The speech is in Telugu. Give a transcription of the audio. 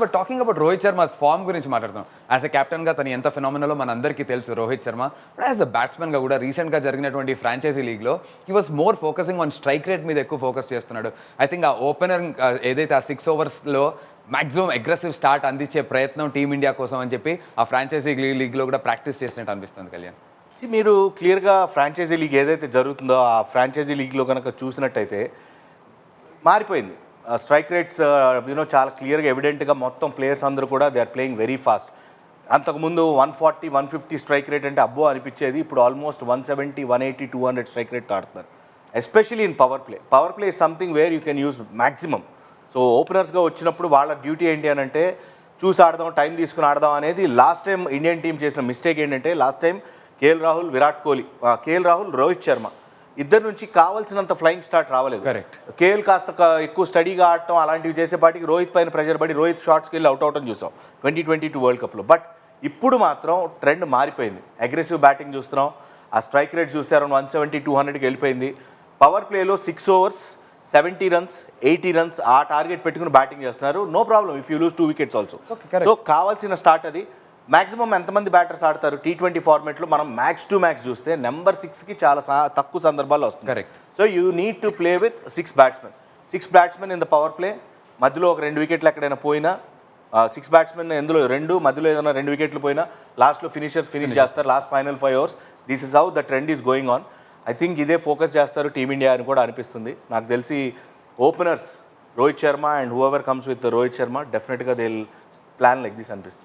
But talking about Rohit Sharma form గురించి మాట్లాడుతున్నాం. యాజ్ ఎ కెప్టెన్గా తను ఎంత ఫినామినలో మన అందరికీ తెలుసు Rohit Sharma. But as a బ్యాట్స్మెన్గా కూడా రీసెంట్గా జరిగినటువంటి ఫ్రాంచైజీ లీగ్లో he was more focusing on strike rate మీద ఎక్కువ ఫోకస్ చేస్తున్నాడు. ఐ థింక్ ఆ ఓపెనర్ ఏదైతే ఆ 6 ఓవర్స్లో మాక్సిమం అగ్రెసివ్ స్టార్ట్ అందించే ప్రయత్నం టీమిండియా కోసం అని చెప్పి ఆ ఫ్రాంచైజీ లీగ్లో కూడా ప్రాక్టీస్ చేసినట్టు అనిపిస్తుంది కళ్యాణ్. మీరు క్లియర్గా ఫ్రాంచైజీ లీగ్ ఏదైతే జరుగుతుందో ఆ ఫ్రాంచైజీ లీగ్లో కనుక చూసినట్టయితే మారిపోయింది. స్ట్రైక్ రేట్స్ చాలా క్లియర్గా ఎవిడెంట్గా మొత్తం ప్లేయర్స్ అందరూ కూడా they are playing very fast. అంతకుముందు 140, 150 స్ట్రైక్ రేట్ అంటే అబ్బో అనిపించేది. ఇప్పుడు ఆల్మోస్ట్ 170, 180, 200 స్ట్రైక్ రేట్తో ఆడుతున్నారు. Especially in power play. Power play is something where you can use maximum. So ఓపెనర్స్గా వచ్చినప్పుడు వాళ్ళ డ్యూటీ ఏంటి అని అంటే చూసి ఆడదాం, టైం తీసుకుని ఆడదాం అనేది. లాస్ట్ టైం ఇండియన్ టీం చేసిన మిస్టేక్ ఏంటంటే last time KL Rahul, Virat Kohli, KL Rahul, Rohit Sharma ఇద్దరు నుంచి కావాల్సినంత ఫ్లయింగ్ స్టార్ట్ రావలేదు. కరెక్ట్. కేఎల్ కాస్త ఎక్కువ స్టడీగా ఆడటం అలాంటివి చేసేపాటికి రోహిత్ పైన ప్రెషర్ పడి రోహిత్ షాట్స్కి వెళ్ళి అవుట్ అవటం చూసాం 2022 వరల్డ్ కప్లో. బట్ ఇప్పుడు మాత్రం ట్రెండ్ మారిపోయింది. అగ్రెసివ్ బ్యాటింగ్ చూస్తున్నాం. ఆ స్ట్రైక్ రేట్ చూస్తే అరౌండ్ 170, 200కి వెళ్ళిపోయింది. పవర్ ప్లేలో 6 overs 70 runs, 80 runs ఆ టార్గెట్ పెట్టుకుని బ్యాటింగ్ చేస్తున్నారు. No problem if you lose 2 wickets also. So కావాల్సిన స్టార్ట్ అది. మ్యాక్సిమం ఎంతమంది బ్యాటర్స్ ఆడతారు T20 ఫార్మేట్లో మనం మ్యాక్స్ టు మ్యాక్స్ చూస్తే నెంబర్ 6కి చాలా తక్కువ సందర్భాల్లో వస్తుంది. Correct. So you need to play with 6 batsmen. 6 batsmen in the power play. మధ్యలో ఒక 2 wickets ఎక్కడైనా పోయినా 6 batsmen ఎందులో 2 మధ్యలో ఏదైనా 2 wickets పోయినా లాస్ట్లో ఫినిష్ చేస్తారు last final 5 overs. This is how the trend is going on. I think ఇదే ఫోకస్ చేస్తారు టీమిండియా అని కూడా అనిపిస్తుంది. నాకు తెలిసి openers Rohit Sharma and whoever comes with Rohit Sharma డెఫినెట్గా they will plan like this అనిపిస్తుంది.